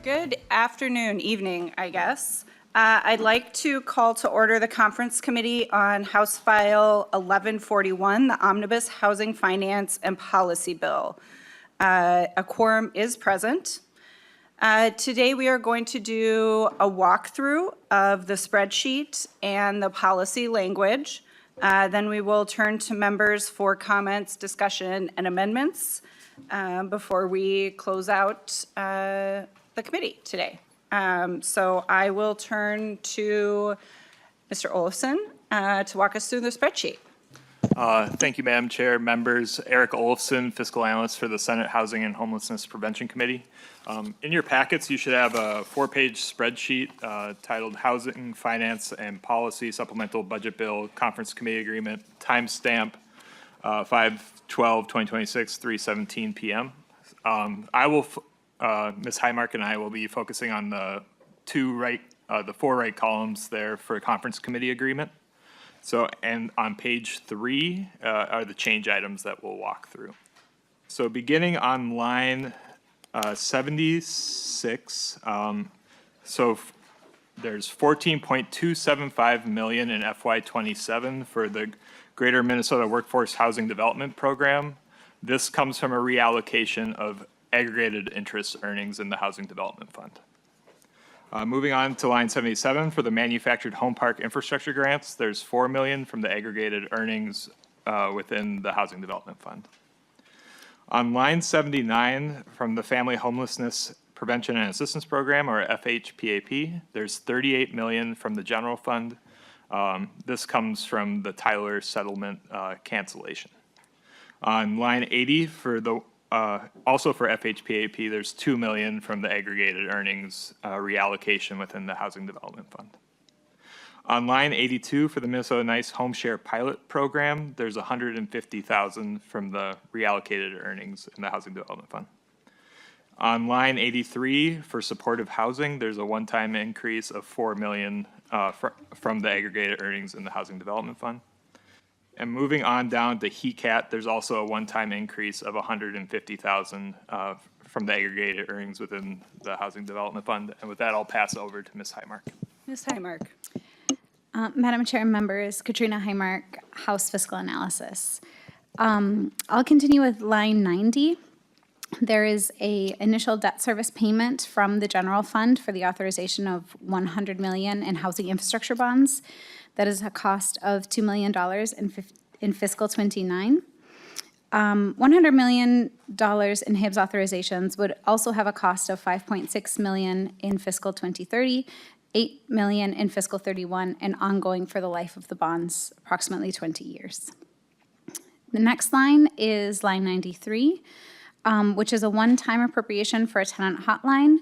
Good afternoon, evening, I guess. I'd like to call to order the conference committee on House File 1141, the Omnibus Housing Finance and Policy Bill. A quorum is present. Today we are going to do a walkthrough of the spreadsheet and the policy language. Then we will turn to members for comments, discussion, and amendments before we close out the committee today. So I will turn to Mr. Olofsson to walk us through the spreadsheet. Thank you, Madam Chair, members. Eric Olofsson, Fiscal Analyst for the Senate Housing and Homelessness Prevention Committee. In your packets, you should have a 4-page spreadsheet titled Housing, Finance, and Policy Supplemental Budget Bill Conference Committee Agreement, timestamp 5/12/2026, 3:17 p.m. Ms. Highmark and I will be focusing on the four right columns there for conference committee agreement. So, and on page 3 are the change items that we'll walk through. So beginning on line 76, there's $14.275 million in FY27 for the Greater Minnesota Workforce Housing Development Program. This comes from a reallocation of aggregated interest earnings in the Housing Development Fund. Moving on to line 77 for the manufactured home park infrastructure grants, there's $4 million from the aggregated earnings within the Housing Development Fund. On line 79 from the Family Homelessness Prevention and Assistance Program, or FHPAP, there's $38 million from the general fund. This comes from the Tyler settlement cancellation. On line 80 for the also for FHPAP, there's $2 million from the aggregated earnings reallocation within the Housing Development Fund. On line 82 for the Minnesota Nice Home Share Pilot Program, there's $150,000 from the reallocated earnings in the Housing Development Fund. On line 83 for supportive housing, there's a one-time increase of $4 million from the aggregated earnings in the Housing Development Fund. And moving on down to HECAT, there's also a one-time increase of $150,000 from the aggregated earnings within the Housing Development Fund. And with that, I'll pass over to Ms. Highmark. Ms. Highmark. Madam Chair and members, Katrina Highmark, House Fiscal Analysis. I'll continue with line 90. There is a initial debt service payment from the general fund for the authorization of $100 million in housing infrastructure bonds. That is a cost of $2 million in fiscal 29. $100 million in HIBS authorizations would also have a cost of $5.6 million in fiscal 2030, $8 million in fiscal 31, and ongoing for the life of the bonds, approximately 20 years. The next line is line 93, which is a one-time appropriation for a tenant hotline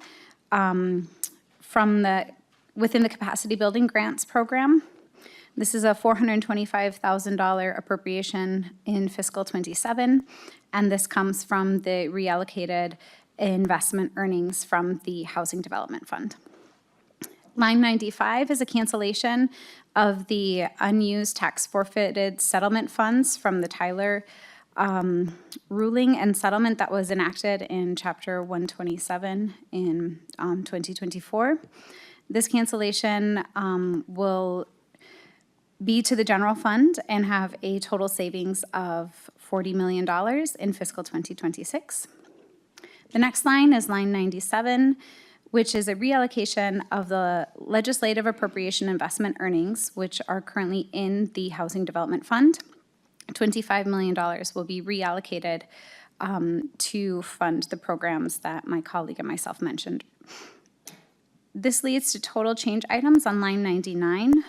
within the Capacity Building Grants Program. This is a $425,000 appropriation in fiscal 27, and this comes from the reallocated investment earnings from the Housing Development Fund. Line 95 is a cancellation of the unused tax forfeited settlement funds from the Tyler ruling and settlement that was enacted in Chapter 127 in 2024. This cancellation will be to the general fund and have a total savings of $40 million in fiscal 2026. The next line is line 97, which is a reallocation of the legislative appropriation investment earnings, which are currently in the Housing Development Fund. $25 million will be reallocated to fund the programs that my colleague and myself mentioned. This leads to total change items on line 99.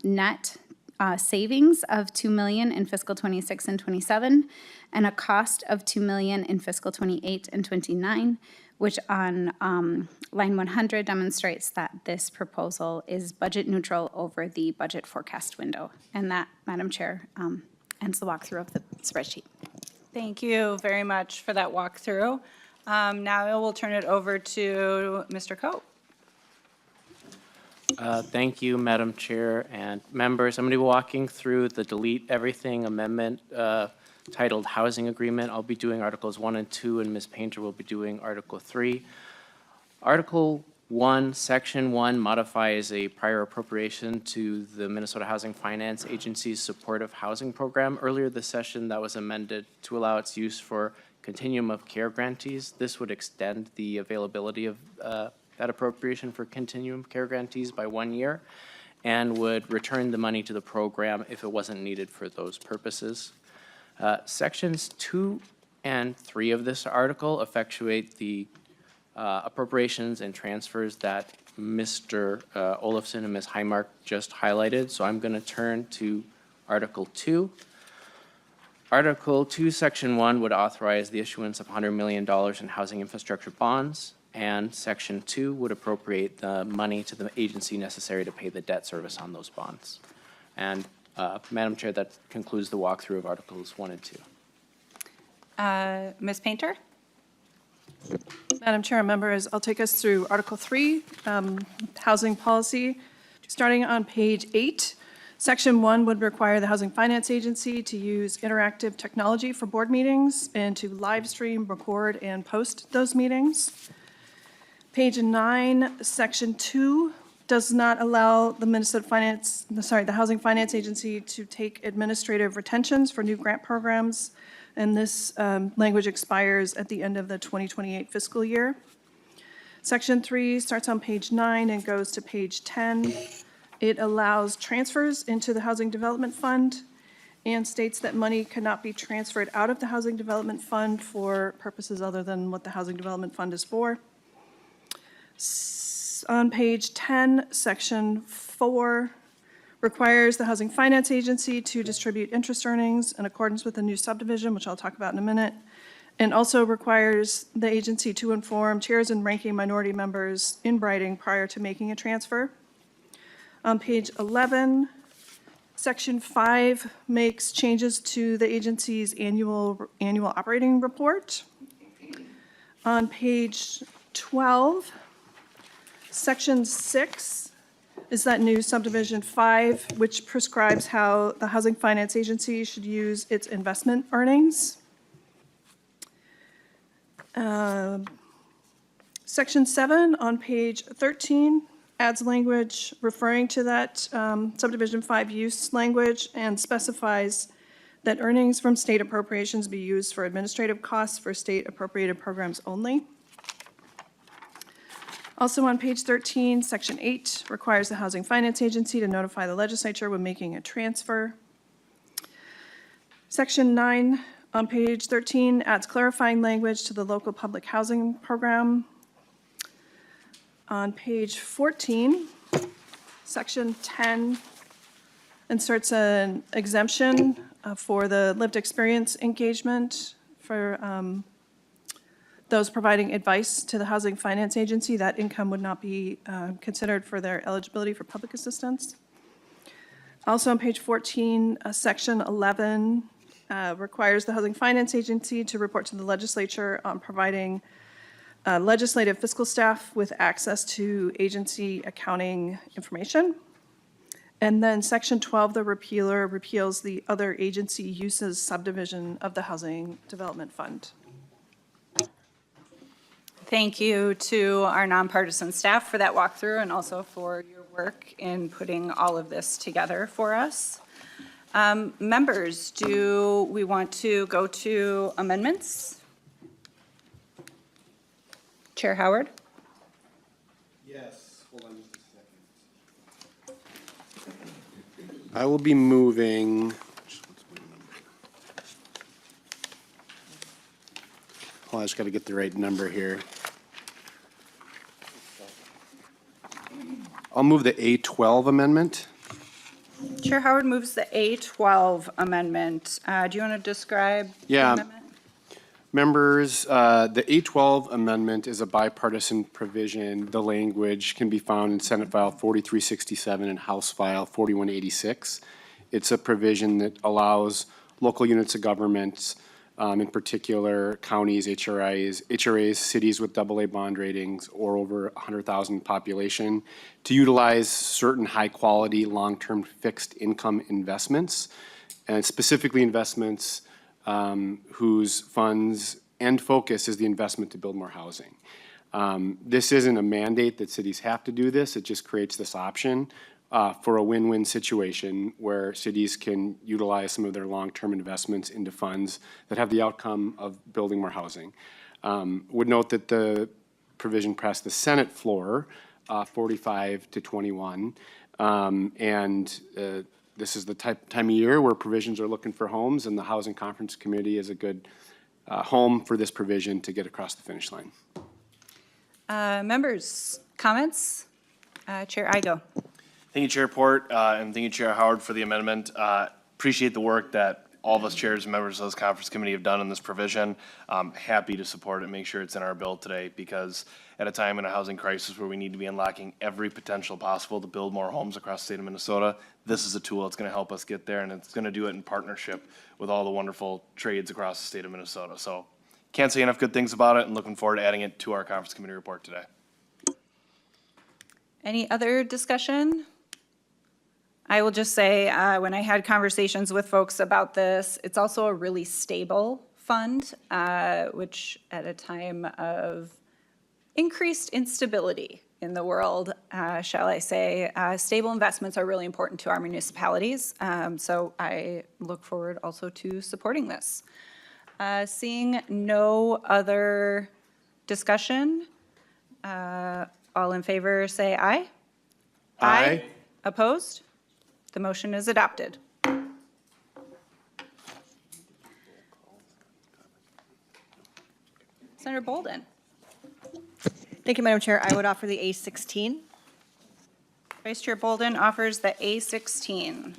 Net savings of $2 million in fiscal 26 and 27, and a cost of $2 million in fiscal 28 and 29, which on line 100 demonstrates that this proposal is budget neutral over the budget forecast window. And that, Madam Chair, ends the walkthrough of the spreadsheet. Thank you very much for that walkthrough. Now I will turn it over to Mr. Coe. Thank you, Madam Chair and members. I'm going to be walking through the delete everything amendment titled Housing Agreement. I'll be doing Articles 1 and 2, and Ms. Painter will be doing Article 3. Article 1, Section 1 modifies a prior appropriation to the Minnesota Housing Finance Agency's supportive housing program. Earlier this session, that was amended to allow its use for continuum of care grantees. This would extend the availability of that appropriation for continuum care grantees by 1 year and would return the money to the program if it wasn't needed for those purposes. Sections 2 and 3 of this article effectuate the appropriations and transfers that Mr. Olafson and Ms. Highmark just highlighted. So I'm going to turn to Article 2. Article 2, Section 1 would authorize the issuance of $100 million in housing infrastructure bonds, and Section 2 would appropriate the money to the agency necessary to pay the debt service on those bonds. And Madam Chair, that concludes the walkthrough of Articles 1 and 2. Ms. Painter? Madam Chair and members, I'll take us through Article 3, Housing Policy. Starting on page 8, Section 1 would require the Housing Finance Agency to use interactive technology for board meetings and to live stream, record, and post those meetings. Page 9, Section 2 does not allow the the Housing Finance Agency to take administrative retentions for new grant programs, and this language expires at the end of the 2028 fiscal year. Section 3 starts on page 9 and goes to page 10. It allows transfers into the Housing Development Fund and states that money cannot be transferred out of the Housing Development Fund for purposes other than what the Housing Development Fund is for. On page 10, Section 4 requires the Housing Finance Agency to distribute interest earnings in accordance with the new subdivision, which I'll talk about in a minute, and also requires the agency to inform chairs and ranking minority members in writing prior to making a transfer. On page 11, Section 5 makes changes to the agency's annual operating report. On page 12, Section 6 is that new subdivision 5, which prescribes how the Housing Finance Agency should use its investment earnings. Section 7 on page 13 adds language referring to that subdivision 5 use language and specifies that earnings from state appropriations be used for administrative costs for state appropriated programs only. Also on page 13, Section 8 requires the Housing Finance Agency to notify the legislature when making a transfer. Section 9 on page 13 adds clarifying language to the local public housing program. On page 14, Section 10 inserts an exemption for the lived experience engagement for those providing advice to the Housing Finance Agency. That income would not be considered for their eligibility for public assistance. Also on page 14, Section 11 requires the Housing Finance Agency to report to the legislature on providing legislative fiscal staff with access to agency accounting information. And then Section 12, the repealer repeals the other agency uses subdivision of the Housing Development Fund. Thank you to our nonpartisan staff for that walkthrough and also for your work in putting all of this together for us. Members, do we want to go to amendments? Chair Howard? Yes, hold on just a second. I will be moving. Oh, I just got to get the right number here. I'll move the A12 amendment. Chair Howard moves the A12 amendment. Do you want to describe the Yeah. amendment? Members, the A12 amendment is a bipartisan provision. The language can be found in Senate File 4367 and House File 4186. It's a provision that allows local units of government, in particular counties, HRAs, cities with AA bond ratings or over 100,000 population, to utilize certain high-quality, long-term fixed income investments, and specifically investments whose funds and focus is the investment to build more housing. This isn't a mandate that cities have to do this. It just creates this option for a win-win situation where cities can utilize some of their long-term investments into funds that have the outcome of building more housing. Would note that the provision passed the Senate floor, 45 to 21. This is the time of year where provisions are looking for homes, and the Housing Conference Committee is a good home for this provision to get across the finish line. Members, comments? Chair Igo. Thank you, Chair Port, and thank you, Chair Howard, for the amendment. Appreciate the work that all of us chairs and members of this conference committee have done on this provision. Happy to support it, make sure it's in our bill today, because at a time in a housing crisis where we need to be unlocking every potential possible to build more homes across the state of Minnesota, this is a tool that's going to help us get there, and it's going to do it in partnership with all the wonderful trades across the state of Minnesota. So can't say enough good things about it, and looking forward to adding it to our conference committee report today. Any other discussion? I will just say, when I had conversations with folks about this, it's also a really stable fund, which at a time of increased instability in the world, shall I say, stable investments are really important to our municipalities. So I look forward also to supporting this. Seeing no other discussion, all in favor say aye. Aye. Opposed? The motion is adopted. Senator Bolden. Thank you, Madam Chair. I would offer the A16. Vice Chair Bolden offers the A16. Do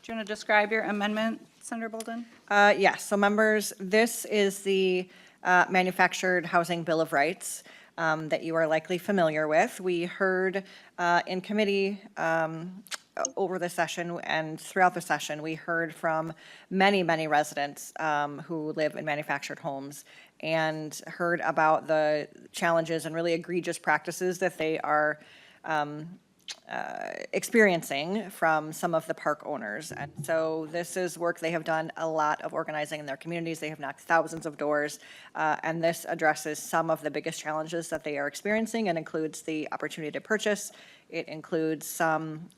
you want to describe your amendment, Senator Bolden? Yes, so members, this is the Manufactured Housing Bill of Rights that you are likely familiar with. We heard in committee over the session and throughout the session, we heard from many, many residents who live in manufactured homes and heard about the challenges and really egregious practices that they are experiencing from some of the park owners. And so this is work they have done a lot of organizing in their communities. They have knocked thousands of doors, and this addresses some of the biggest challenges that they are experiencing and includes the opportunity to purchase. It includes some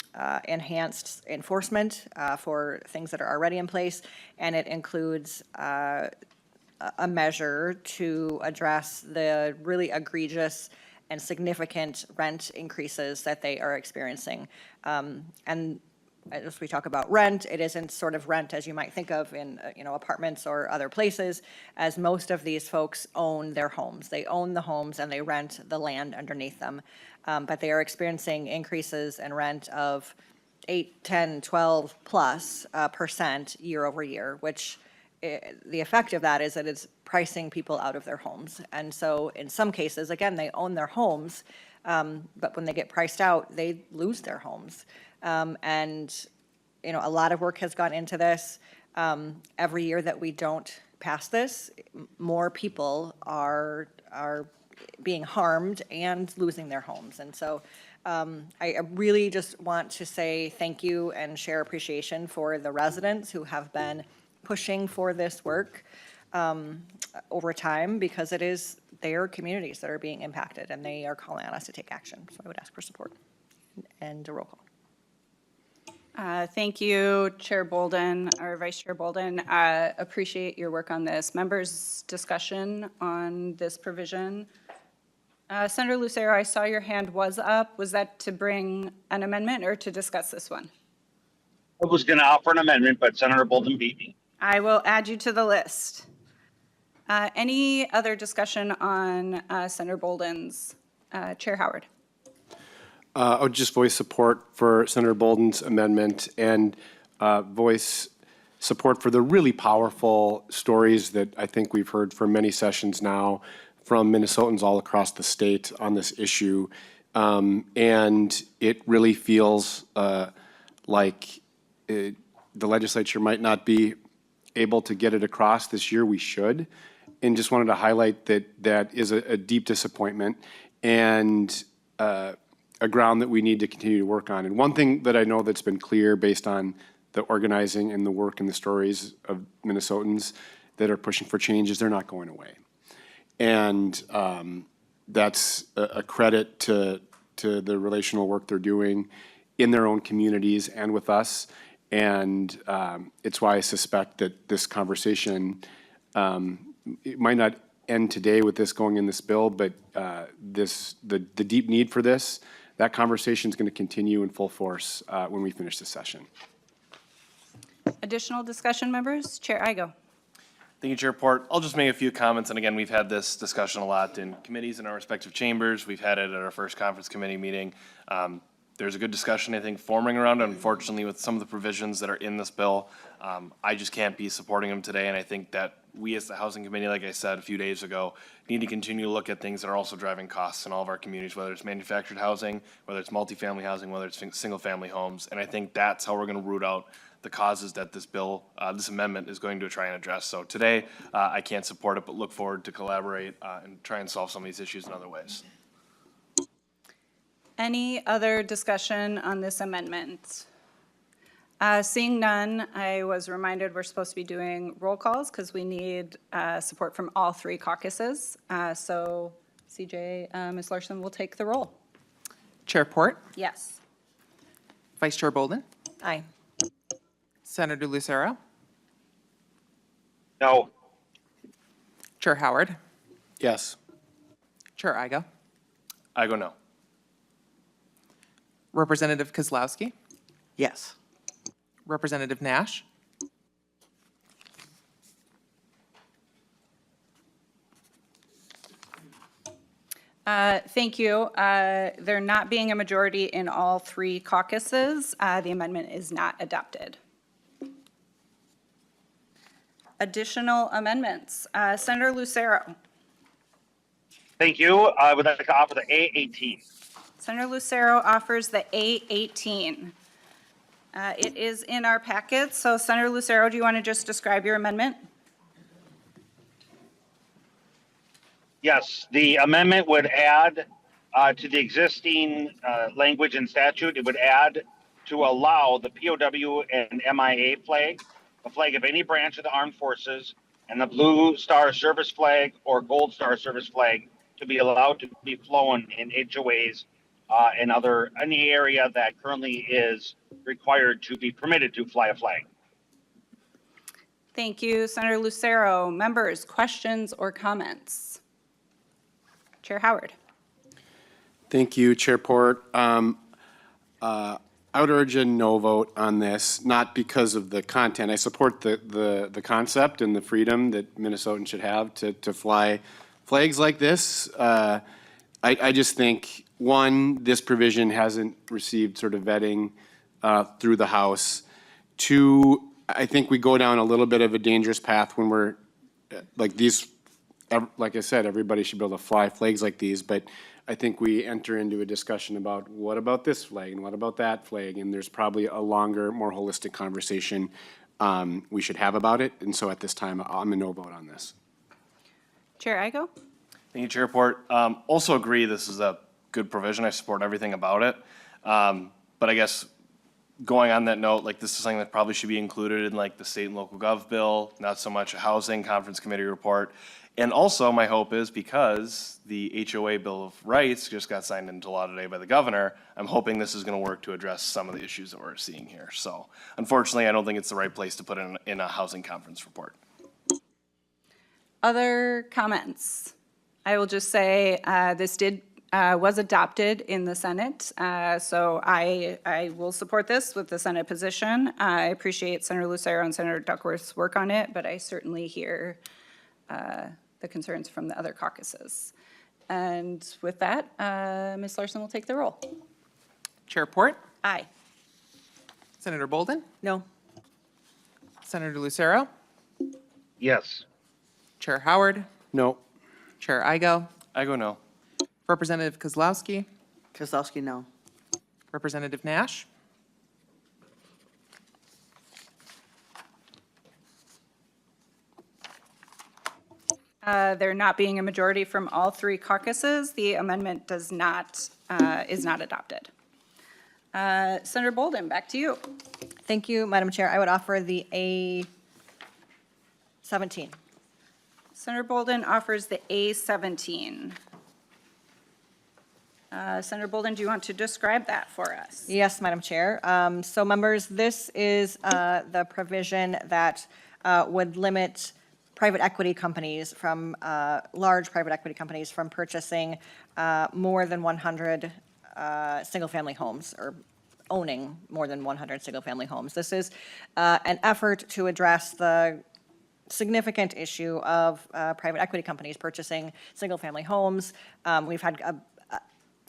enhanced enforcement for things that are already in place, and it includes a measure to address the really egregious and significant rent increases that they are experiencing. And as we talk about rent, it isn't sort of rent as you might think of in apartments or other places, as most of these folks own their homes. They own the homes and they rent the land underneath them. But they are experiencing increases in rent of 8, 10, 12 plus % year over year, which the effect of that is that it's pricing people out of their homes. And so in some cases, again, they own their homes, but when they get priced out, they lose their homes. And a lot of work has gone into this. Every year that we don't pass this, more people are being harmed and losing their homes. And so I really just want to say thank you and share appreciation for the residents who have been pushing for this work over time, because it is their communities that are being impacted and they are calling on us to take action. So I would ask for support and a roll call. Thank you, Chair Bolden, or Vice Chair Bolden. Appreciate your work on this. Members' discussion on this provision. Senator Lucero, I saw your hand was up. Was that to bring an amendment or to discuss this one? I was going to offer an amendment, but Senator Bolden beat me. I will add you to the list. Any other discussion on Senator Bolden's? Chair Howard. I would just voice support for Senator Bolden's amendment and voice support for the really powerful stories that I think we've heard for many sessions now from Minnesotans all across the state on this issue. And it really feels like the legislature might not be able to get it across this year. We should. And just wanted to highlight that is a deep disappointment and a ground that we need to continue to work on. And one thing that I know that's been clear based on the organizing and the work and the stories of Minnesotans that are pushing for change is they're not going away. And that's a credit to the relational work they're doing in their own communities and with us. And it's why I suspect that this conversation, it might not end today with this going in this bill, but the deep need for this, that conversation is going to continue in full force when we finish this session. Additional discussion, members? Chair Igo. Thank you, Chair Port. I'll just make a few comments, and again, we've had this discussion a lot in committees in our respective chambers. We've had it at our first conference committee meeting. There's a good discussion, I think, forming around it. Unfortunately, with some of the provisions that are in this bill, I just can't be supporting them today, and I think that we as the Housing Committee, like I said a few days ago, need to continue to look at things that are also driving costs in all of our communities, whether it's manufactured housing, whether it's multifamily housing, whether it's single-family homes, and I think that's how we're going to root out the causes that this bill, this amendment is going to try and address. So today, I can't support it, but look forward to collaborate and try and solve some of these issues in other ways. Any other discussion on this amendment? Seeing none, I was reminded we're supposed to be doing roll calls because we need support from all three caucuses. So CJ, Ms. Larson will take the roll. Chair Port, Yes. Vice Chair Bolden, Aye. Senator Lucero, No. Chair Howard, Yes. Chair Igo, I go no. Representative Kozlowski, Yes. Representative Nash, Thank you. There not being a majority in all three caucuses, the amendment is not adopted. Additional amendments. Senator Lucero. Thank you. I would like to offer the A18. Senator Lucero offers the A18. It is in our packet, so Senator Lucero, do you want to just describe your amendment? Yes, the amendment would add to the existing language and statute. It would add to allow the POW and MIA flag, the flag of any branch of the armed forces, and the Blue Star Service flag or Gold Star Service flag to be allowed to be flown in HOAs and any area that currently is required to be permitted to fly a flag. Thank you, Senator Lucero. Members, questions or comments? Chair Howard. Thank you, Chair Port. I would urge a no vote on this, not because of the content. I support the concept and the freedom that Minnesotans should have to fly flags like this. I just think, one, this provision hasn't received sort of vetting through the House. Two, I think we go down a little bit of a dangerous path when we're, like these, like I said, everybody should be able to fly flags like these, but I think we enter into a discussion about what about this flag and what about that flag, and there's probably a longer, more holistic conversation we should have about it, and so at this time, I'm a no vote on this. Chair Igo. Thank you, Chair Port. Also agree this is a good provision. I support everything about it. But I guess going on that note, like this is something that probably should be included in like the state and local gov bill, not so much a housing conference committee report. And also my hope is because the HOA Bill of Rights just got signed into law today by the governor, I'm hoping this is going to work to address some of the issues that we're seeing here. So unfortunately, I don't think it's the right place to put it in a housing conference report. Other comments? I will just say this was adopted in the Senate, so I will support this with the Senate position. I appreciate Senator Lucero and Senator Duckworth's work on it, but I certainly hear the concerns from the other caucuses. And with that, Ms. Larson will take the roll. Chair Port, Aye. Senator Bolden, No. Senator Lucero, Yes. Chair Howard, No. Chair Igo, I go no. Representative Kozlowski, Kozlowski, no. Representative Nash, There not being a majority from all three caucuses, the amendment is not adopted. Senator Bolden, back to you. Thank you, Madam Chair. I would offer the A17. Senator Bolden offers the A17. Senator Bolden, do you want to describe that for us? Yes, Madam Chair. So members, this is the provision that would limit private equity companies from, large private equity companies from purchasing more than 100 single-family homes or owning more than 100 single-family homes. This is an effort to address the significant issue of private equity companies purchasing single-family homes. We've had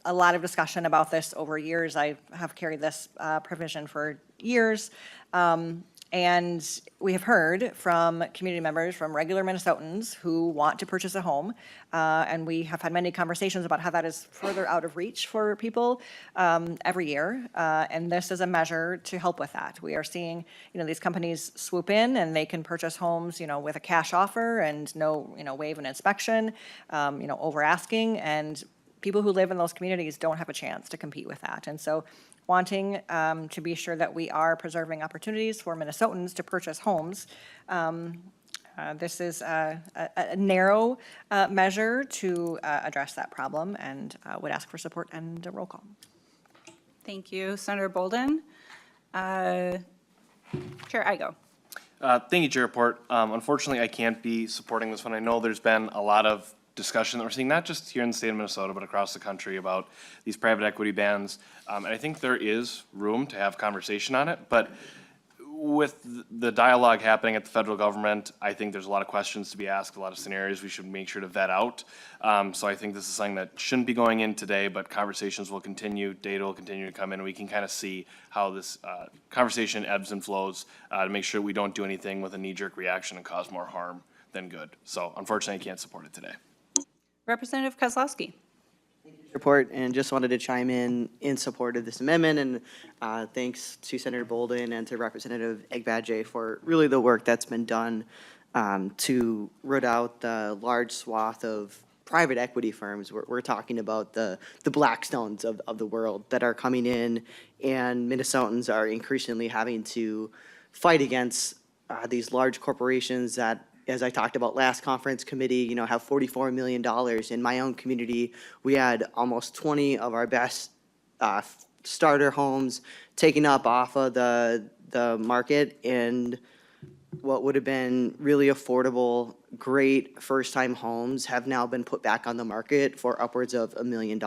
a lot of discussion about this over years. I have carried this provision for years. And we have heard from community members, from regular Minnesotans who want to purchase a home. And we have had many conversations about how that is further out of reach for people every year. And this is a measure to help with that. We are seeing, these companies swoop in and they can purchase homes, with a cash offer and no, waive an inspection, over asking. And people who live in those communities don't have a chance to compete with that. And so wanting to be sure that we are preserving opportunities for Minnesotans to purchase homes, this is a narrow measure to address that problem, and would ask for support and a roll call. Thank you, Senator Bolden. Chair Igo. Thank you, Chair Report. Unfortunately, I can't be supporting this one. I know there's been a lot of discussion that we're seeing, not just here in the state of Minnesota, but across the country about these private equity bans. And I think there is room to have conversation on it, but with the dialogue happening at the federal government, I think there's a lot of questions to be asked, a lot of scenarios we should make sure to vet out. So I think this is something that shouldn't be going in today, but conversations will continue, data will continue to come in, and we can kind of see how this conversation ebbs and flows to make sure we don't do anything with a knee-jerk reaction and cause more harm than good. So unfortunately, I can't support it today. Representative Kozlowski. Report, and just wanted to chime in support of this amendment, and thanks to Senator Bolden and to Representative Egbadje for really the work that's been done to root out the large swath of private equity firms. We're talking about the Blackstones of the world that are coming in, and Minnesotans are increasingly having to fight against these large corporations that, as I talked about last conference committee, have $44 million. In my own community, we had almost 20 of our best starter homes taken up off of the market, and what would have been really affordable, great first-time homes have now been put back on the market for upwards of $1 million.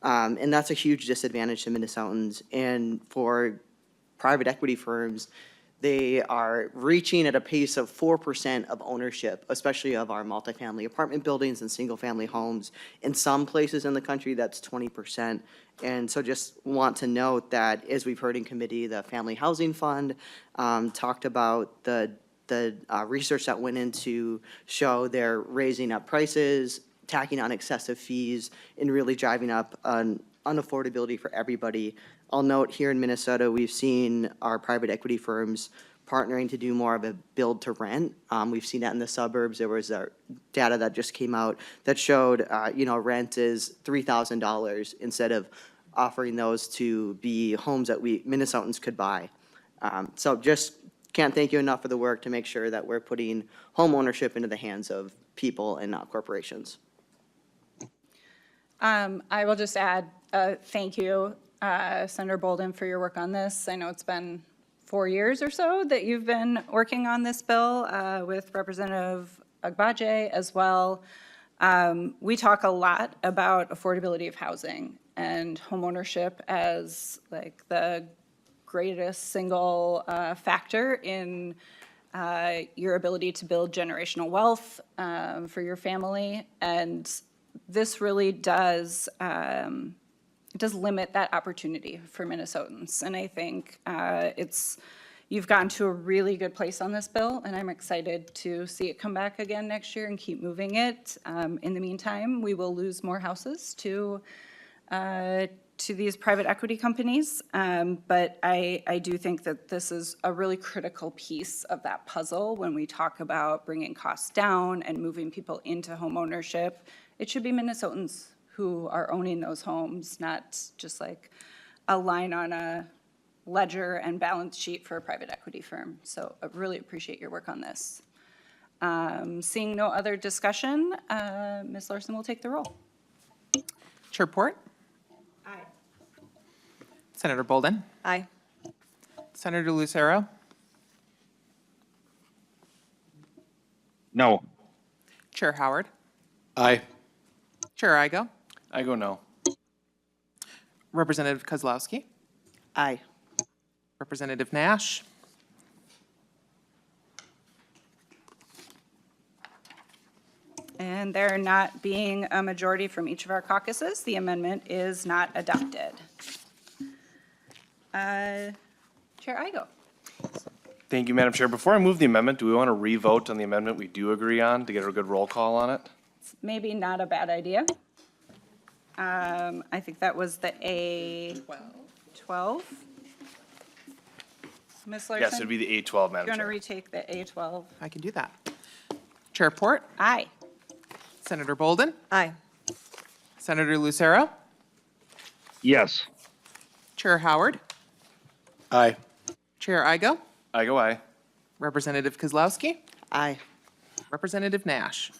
And that's a huge disadvantage to Minnesotans. And for private equity firms, they are reaching at a pace of 4% of ownership, especially of our multifamily apartment buildings and single-family homes. In some places in the country, that's 20%. And so just want to note that, as we've heard in committee, the Family Housing Fund talked about the research that went in to show they're raising up prices, tacking on excessive fees, and really driving up unaffordability for everybody. I'll note here in Minnesota, we've seen our private equity firms partnering to do more of a build to rent. We've seen that in the suburbs. There was data that just came out that showed, rent is $3,000 instead of offering those to be homes that Minnesotans could buy. So just can't thank you enough for the work to make sure that we're putting home ownership into the hands of people and not corporations. I will just add thank you, Senator Bolden, for your work on this. I know it's been 4 years or so that you've been working on this bill with Representative Egbadje as well. We talk a lot about affordability of housing and homeownership as like the greatest single factor in your ability to build generational wealth for your family. And this really does limit that opportunity for Minnesotans. And I think you've gotten to a really good place on this bill, and I'm excited to see it come back again next year and keep moving it. In the meantime, we will lose more houses to these private equity companies. But I do think that this is a really critical piece of that puzzle when we talk about bringing costs down and moving people into home ownership. It should be Minnesotans who are owning those homes, not just like a line on a ledger and balance sheet for a private equity firm. So I really appreciate your work on this. Seeing no other discussion, Ms. Larson will take the roll. Chair Port? Aye. Senator Bolden? Aye. Senator Lucero? No. Chair Howard? Aye. Chair Igo? I go no. Representative Kozlowski? Aye. Representative Nash? And there not being a majority from each of our caucuses, the amendment is not adopted. Chair Igo. Thank you, Madam Chair. Before I move the amendment, do we want to re-vote on the amendment we do agree on to get a good roll call on it? Maybe not a bad idea. I think that was the A12. Ms. Larson? Yes, it'd be the A12, You Madam want to Chair. retake the A12? I can do that. Chair Port? Aye. Senator Bolden? Aye. Senator Lucero? Yes. Chair Howard? Aye. Chair Igo? I go aye. Representative Kozlowski? Aye. Representative Nash?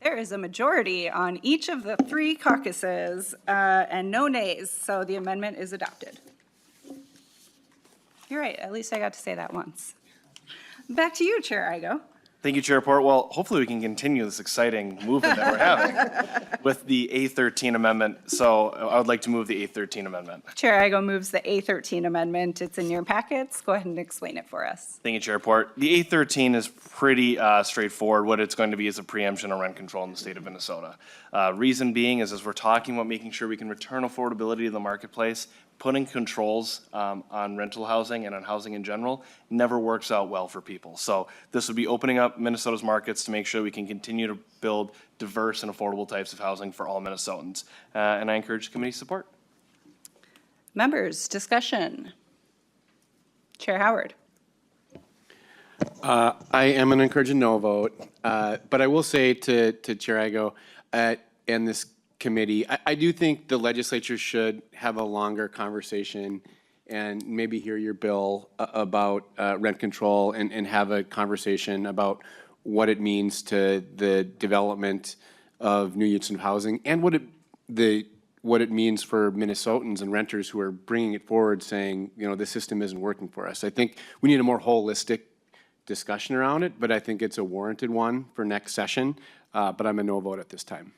There is a majority on each of the three caucuses and no nays, so the amendment is adopted. You're right, at least I got to say that once. Back to you, Chair Igo. Thank you, Chair Port. Well, hopefully we can continue this exciting movement that we're having with the A13 amendment. So I would like to move the A13 amendment. Chair Igo moves the A13 amendment. It's in your packets. Go ahead and explain it for us. Thank you, Chair Port. The A13 is pretty straightforward. What it's going to be is a preemption on rent control in the state of Minnesota. Reason being is as we're talking about making sure we can return affordability to the marketplace, putting controls on rental housing and on housing in general never works out well for people. So this would be opening up Minnesota's markets to make sure we can continue to build diverse and affordable types of housing for all Minnesotans. And I encourage committee support. Members, discussion. Chair Howard. I am going to encourage a no vote, but I will say to Chair Igo and this committee, I do think the legislature should have a longer conversation and maybe hear your bill about rent control and have a conversation about what it means to the development of new units of housing and what it means for Minnesotans and renters who are bringing it forward saying, you know, the system isn't working for us. I think we need a more holistic discussion around it, but I think it's a warranted one for next session, but I'm a no vote at this time.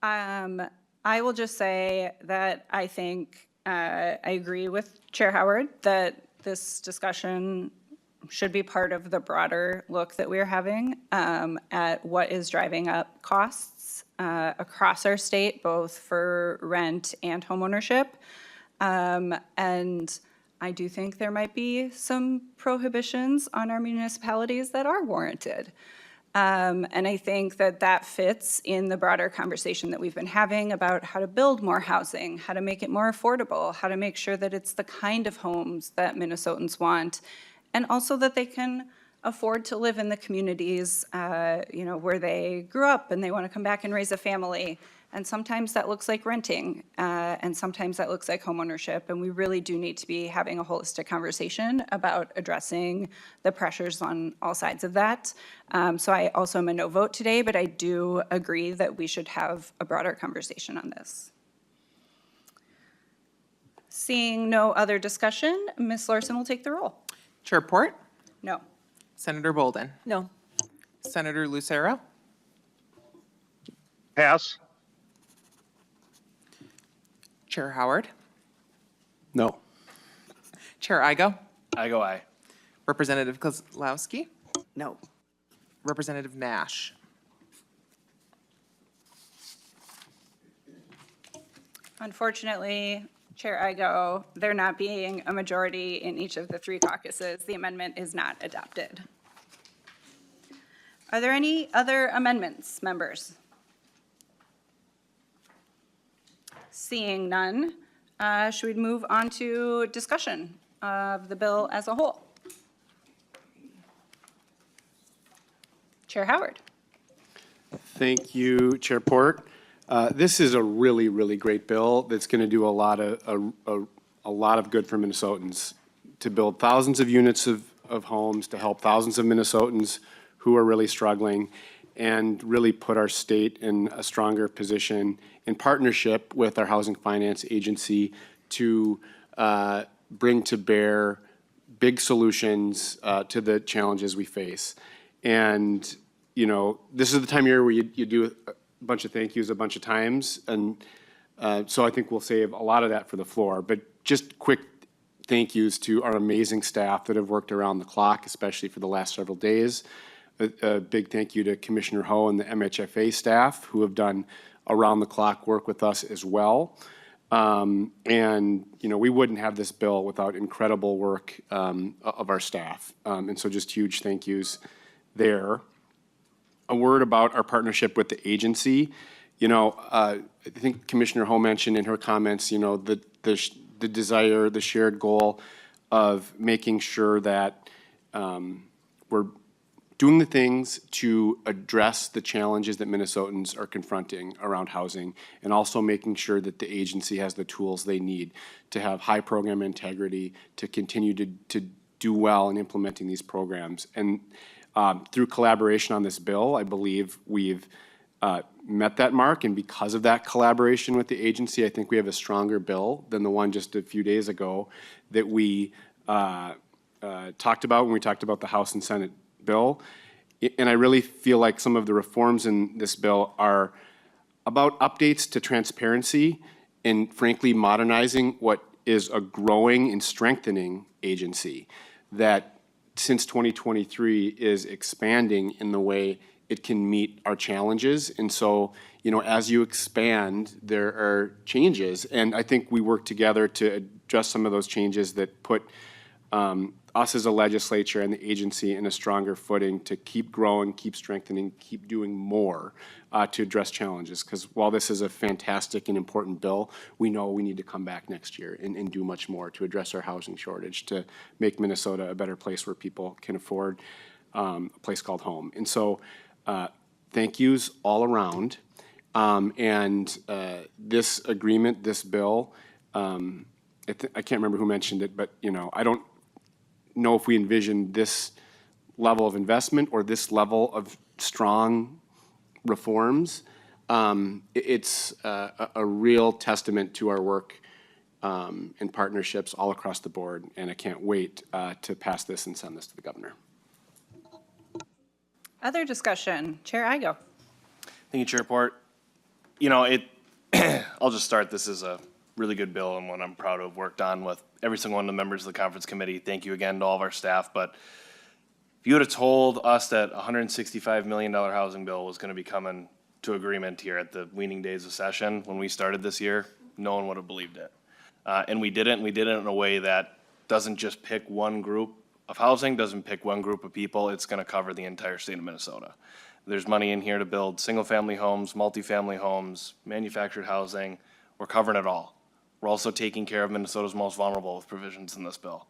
I will just say that I think I agree with Chair Howard that this discussion should be part of the broader look that we're having at what is driving up costs across our state, both for rent and homeownership. And I do think there might be some prohibitions on our municipalities that are warranted. And I think that that fits in the broader conversation that we've been having about how to build more housing, how to make it more affordable, how to make sure that it's the kind of homes that Minnesotans want, and also that they can afford to live in the communities, where they grew up and they want to come back and raise a family. And sometimes that looks like renting, and sometimes that looks like homeownership. And we really do need to be having a holistic conversation about addressing the pressures on all sides of that. So I also am a no vote today, but I do agree that we should have a broader conversation on this. Seeing no other discussion, Ms. Larson will take the roll. Chair Port? No. Senator Bolden? No. Senator Lucero? Pass. Chair Howard? No. Chair Igo? I go aye. Representative Kozlowski? No. Representative Nash? Unfortunately, Chair Igo, there not being a majority in each of the three caucuses, the amendment is not adopted. Are there any other amendments, members? Seeing none, should we move on to discussion of the bill as a whole? Chair Howard. Thank you, Chair Port. This is a really, really great bill that's going to do a lot of good for Minnesotans. to build thousands of units of homes, to help thousands of Minnesotans who are really struggling, and really put our state in a stronger position in partnership with our Housing Finance Agency to bring to bear big solutions to the challenges we face. And, you know, this is the time of year where you do a bunch of thank yous a bunch of times, and so I think we'll save a lot of that for the floor. But just quick thank yous to our amazing staff that have worked around the clock, especially for the last several days. A big thank you to Commissioner Ho and the MHFA staff who have done around-the-clock work with us as well. And, you know, we wouldn't have this bill without incredible work of our staff. And so just huge thank yous there. A word about our partnership with the agency. You know, I think Commissioner Ho mentioned in her comments, you know, the desire, the shared goal of making sure that we're doing the things to address the challenges that Minnesotans are confronting around housing, and also making sure that the agency has the tools they need to have high program integrity, to continue to do well in implementing these programs. And through collaboration on this bill, I believe we've met that mark, and because of that collaboration with the agency, I think we have a stronger bill than the one just a few days ago that we talked about when we talked about the House and Senate bill. And I really feel like some of the reforms in this bill are about updates to transparency and frankly modernizing what is a growing and strengthening agency that since 2023 is expanding in the way it can meet our challenges. And so, you know, as you expand, there are changes. And I think we work together to address some of those changes that put us as a legislature and the agency in a stronger footing to keep growing, keep strengthening, keep doing more to address challenges. Because while this is a fantastic and important bill, we know we need to come back next year and do much more to address our housing shortage, to make Minnesota a better place where people can afford a place called home. And so thank yous all around. And this agreement, this bill, I can't remember who mentioned it, but, you know, I don't know if we envision this level of investment or this level of strong reforms. It's a real testament to our work and partnerships all across the board, and I can't wait to pass this and send this to the governor. Other discussion, Chair Igo. Thank you, Chair Port. You know, I'll just start. This is a really good bill and one I'm proud to have worked on with every single one of the members of the conference committee. Thank you again to all of our staff. But if you would have told us that a $165 million housing bill was going to be coming to agreement here at the weaning days of session when we started this year, no one would have believed it. And we did it, and we did it in a way that doesn't just pick one group of housing, doesn't pick one group of people. It's going to cover the entire state of Minnesota. There's money in here to build single-family homes, multifamily homes, manufactured housing. We're covering it all. We're also taking care of Minnesota's most vulnerable with provisions in this bill.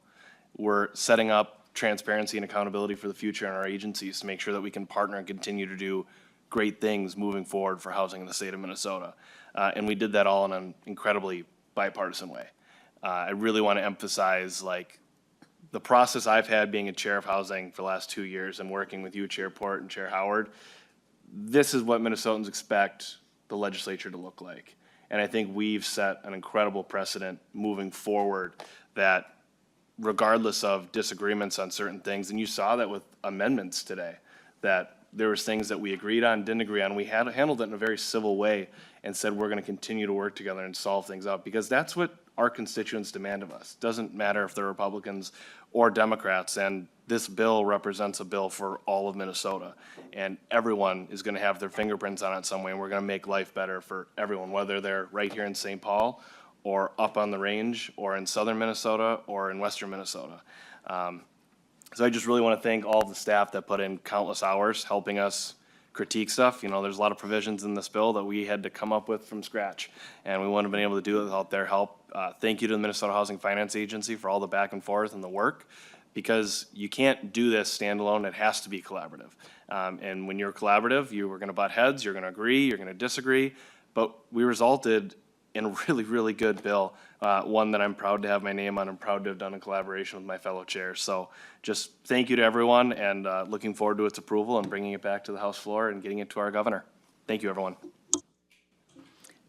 We're setting up transparency and accountability for the future in our agencies to make sure that we can partner and continue to do great things moving forward for housing in the state of Minnesota. And we did that all in an incredibly bipartisan way. I really want to emphasize, like, the process I've had being a chair of housing for the last 2 years and working with you, Chair Port and Chair Howard. This is what Minnesotans expect the legislature to look like. And I think we've set an incredible precedent moving forward that regardless of disagreements on certain things, and you saw that with amendments today, that there was things that we agreed on, didn't agree on. We handled it in a very civil way and said we're going to continue to work together and solve things out because that's what our constituents demand of us. Doesn't matter if they're Republicans or Democrats, and this bill represents a bill for all of Minnesota. And everyone is going to have their fingerprints on it some way, and we're going to make life better for everyone, whether they're right here in St. Paul or up on the range or in southern Minnesota or in western Minnesota. So I just really want to thank all of the staff that put in countless hours helping us critique stuff. You know, there's a lot of provisions in this bill that we had to come up with from scratch, and we wouldn't have been able to do it without their help. Thank you to the Minnesota Housing Finance Agency for all the back and forth and the work, because you can't do this standalone. It has to be collaborative. And when you're collaborative, you are going to butt heads, you're going to agree, you're going to disagree, but we resulted and really, really good bill. One that I'm proud to have my name on and proud to have done in collaboration with my fellow chairs. So just thank you to everyone, and looking forward to its approval and bringing it back to the House floor and getting it to our governor. Thank you, everyone.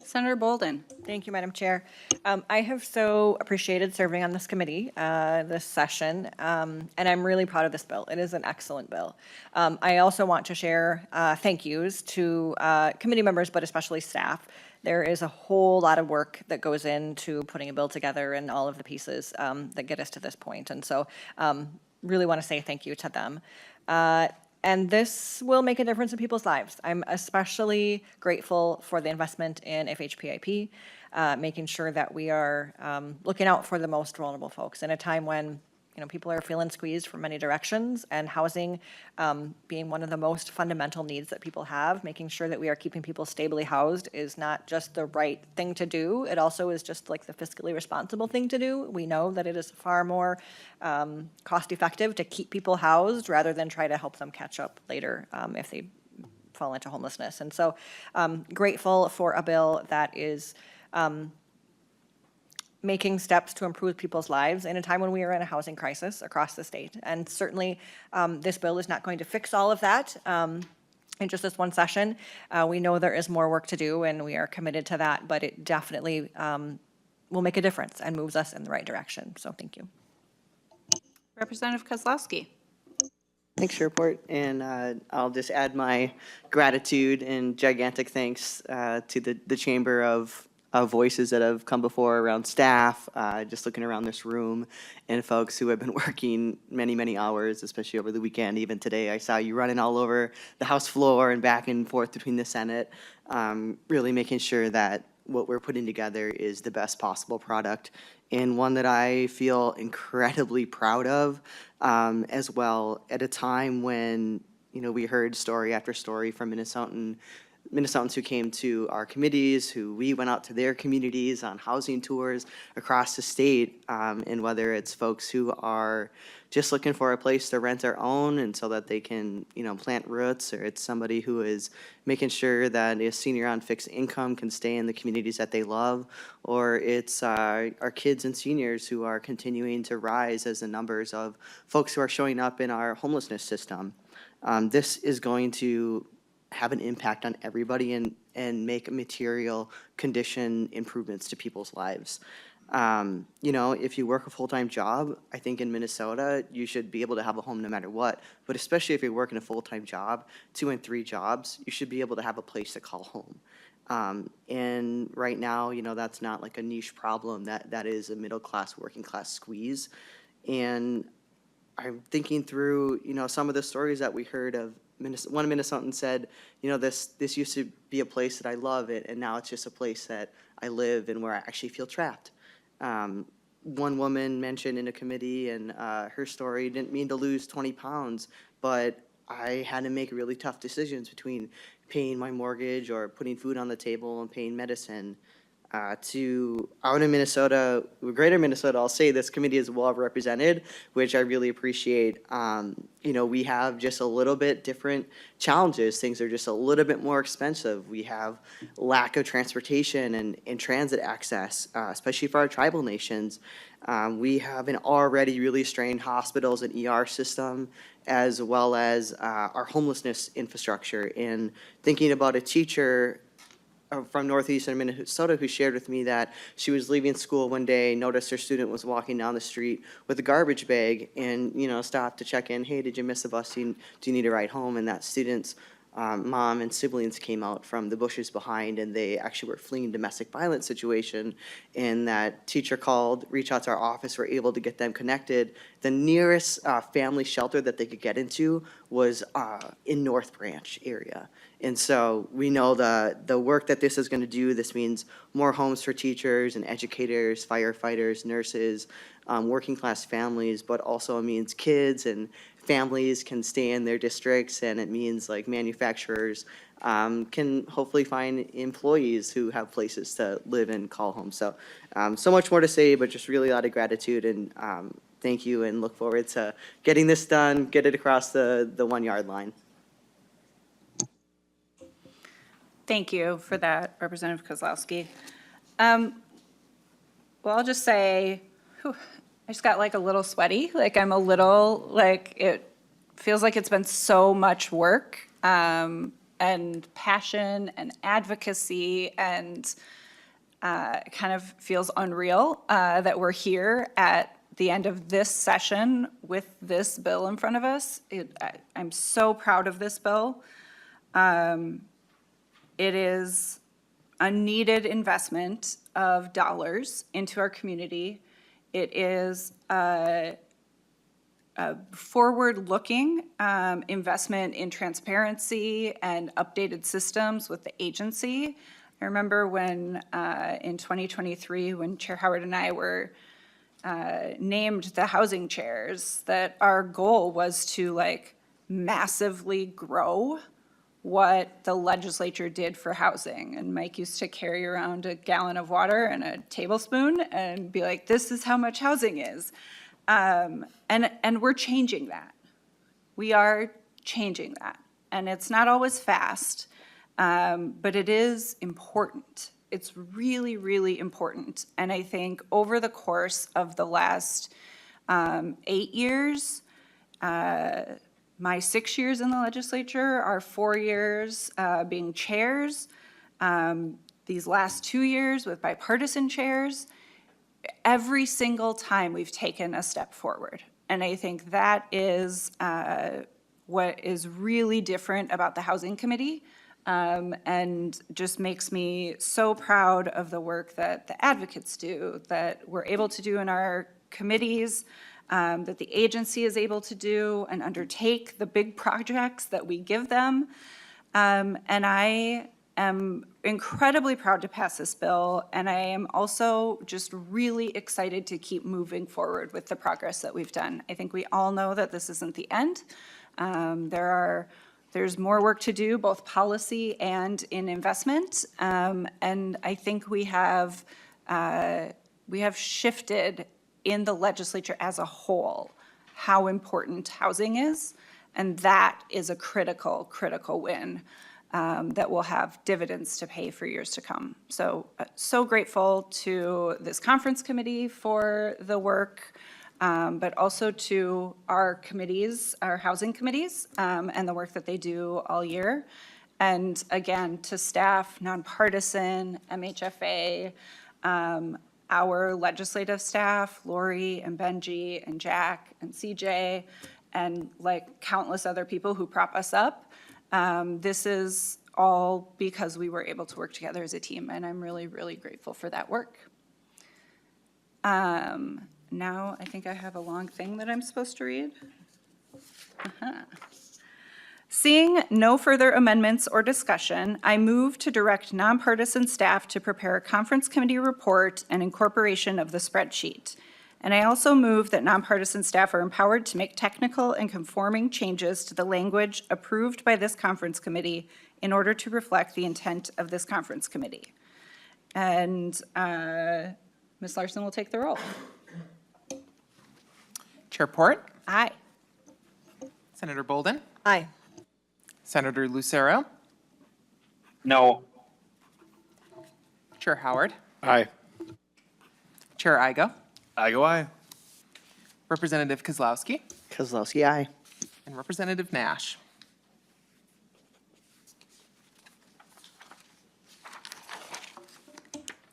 Senator Bolden. Thank you, Madam Chair. I have so appreciated serving on this committee this session, and I'm really proud of this bill. It is an excellent bill. I also want to share thank yous to committee members, but especially staff. There is a whole lot of work that goes into putting a bill together and all of the pieces that get us to this point. And so really want to say thank you to them. And this will make a difference in people's lives. I'm especially grateful for the investment in FHPIP, making sure that we are looking out for the most vulnerable folks in a time when people are feeling squeezed from many directions, and housing being one of the most fundamental needs that people have. Making sure that we are keeping people stably housed is not just the right thing to do. It also is just like the fiscally responsible thing to do. We know that it is far more cost effective to keep people housed rather than try to help them catch up later if they fall into homelessness. And so grateful for a bill that is making steps to improve people's lives in a time when we are in a housing crisis across the state. And certainly, this bill is not going to fix all of that in just this one session. We know there is more work to do, and we are committed to that, but it definitely will make a difference and moves us in the right direction. So thank you. Representative Kozlowski. Thanks for your report, and I'll just add my gratitude and gigantic thanks to the Chamber of voices that have come before around staff, just looking around this room, and folks who have been working many, many hours, especially over the weekend. Even today, I saw you running all over the House floor and back and forth between the Senate, really making sure that what we're putting together is the best possible product, and one that I feel incredibly proud of, as well, at a time when we heard story after story from Minnesotans who came to our committees, who we went out to their communities on housing tours across the state, and whether it's folks who are just looking for a place to rent their own and so that they can, plant roots, or it's somebody who is making sure that a senior on fixed income can stay in the communities that they love, or it's our kids and seniors who are continuing to rise as the numbers of folks who are showing up in our homelessness system. This is going to have an impact on everybody and make material condition improvements to people's lives. If you work a full-time job, I think in Minnesota, you should be able to have a home no matter what. But especially if you're working a full-time job, 2 and 3 jobs, you should be able to have a place to call home. And right now, that's not like a niche problem. That is a middle-class, working-class squeeze. And I'm thinking through, some of the stories that we heard of. One Minnesotan said, this used to be a place that I love it, and now it's just a place that I live and where I actually feel trapped. One woman mentioned in a committee, and her story didn't mean to lose 20 pounds, but I had to make really tough decisions between paying my mortgage or putting food on the table and paying medicine. Out in Minnesota, greater Minnesota, I'll say this committee is well represented, which I really appreciate. We have just a little bit different challenges. Things are just a little bit more expensive. We have lack of transportation and transit access, especially for our tribal nations. We have an already really strained hospitals and ER system, as well as our homelessness infrastructure. And thinking about a teacher from northeastern Minnesota who shared with me that she was leaving school one day, noticed her student was walking down the street with a garbage bag, and stopped to check in. Hey, did you miss the bus? Do you need a ride home? And that student's mom and siblings came out from the bushes behind, and they actually were fleeing domestic violence situation. And that teacher called, reached out to our office, were able to get them connected. The nearest family shelter that they could get into was in North Branch area. And so we know the work that this is going to do. This means more homes for teachers and educators, firefighters, nurses, working class families, but also it means kids and families can stay in their districts, and it means like manufacturers can hopefully find employees who have places to live and call home. So so much more to say, but just really a lot of gratitude, and thank you, and look forward to getting this done, get it across the 1 yard line. Thank you for that, Representative Kozlowski. Well, I'll just say, whew, I just got like a little sweaty. Like I'm a little, like it feels like it's been so much work and passion and advocacy, and it kind of feels unreal that we're here at the end of this session with this bill in front of us. I'm so proud of this bill. It is a needed investment of dollars into our community. It is a forward-looking investment in transparency and updated systems with the agency. I remember when, in 2023, when Chair Howard and I were named the housing chairs, that our goal was to like massively grow what the legislature did for housing. And Mike used to carry around a gallon of water and a tablespoon and be like, this is how much housing is. And we're changing that. We are changing that. And it's not always fast, but it is important. It's really, really important. And I think over the course of the last 8 years, my 6 years in the legislature, our 4 years being chairs, these last 2 years with bipartisan chairs, every single time we've taken a step forward. And I think that is what is really different about the Housing Committee, and just makes me so proud of the work that the advocates do, that we're able to do in our committees, that the agency is able to do and undertake the big projects that we give them. And I am incredibly proud to pass this bill, and I am also just really excited to keep moving forward with the progress that we've done. I think we all know that this isn't the end. There's more work to do, both policy and in investment, and I think we have shifted in the legislature as a whole how important housing is, and that is a critical, critical win that will have dividends to pay for years to come. So, so grateful to this conference committee for the work, but also to our committees, our housing committees, and the work that they do all year. And again, to staff, nonpartisan, MHFA, our legislative staff, Lori and Benji and Jack and CJ, and like countless other people who prop us up. This is all because we were able to work together as a team, and I'm really, really grateful for that work. Now I think I have a long thing that I'm supposed to read. Seeing no further amendments or discussion, I move to direct nonpartisan staff to prepare a conference committee report and incorporation of the spreadsheet. And I also move that nonpartisan staff are empowered to make technical and conforming changes to the language approved by this conference committee in order to reflect the intent of this conference committee. And Ms. Larson will take the roll. Chair Port, Aye. Senator Bolden, Aye. Senator Lucero, No. Chair Howard, Aye. Chair Igo, I go aye. Representative Kozlowski, Kozlowski, aye. and Representative Nash.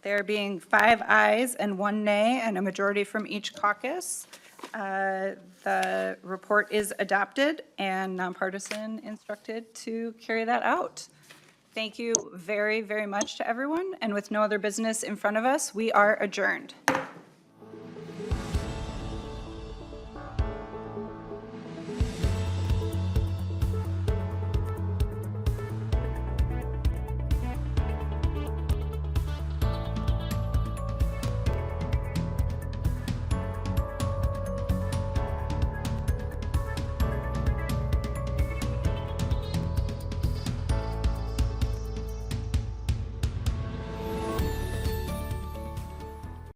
There being 5 ayes and 1 nay, and a majority from each caucus, the report is adopted and nonpartisan instructed to carry that out. Thank you very, very much to everyone, and with no other business in front of us, we are adjourned.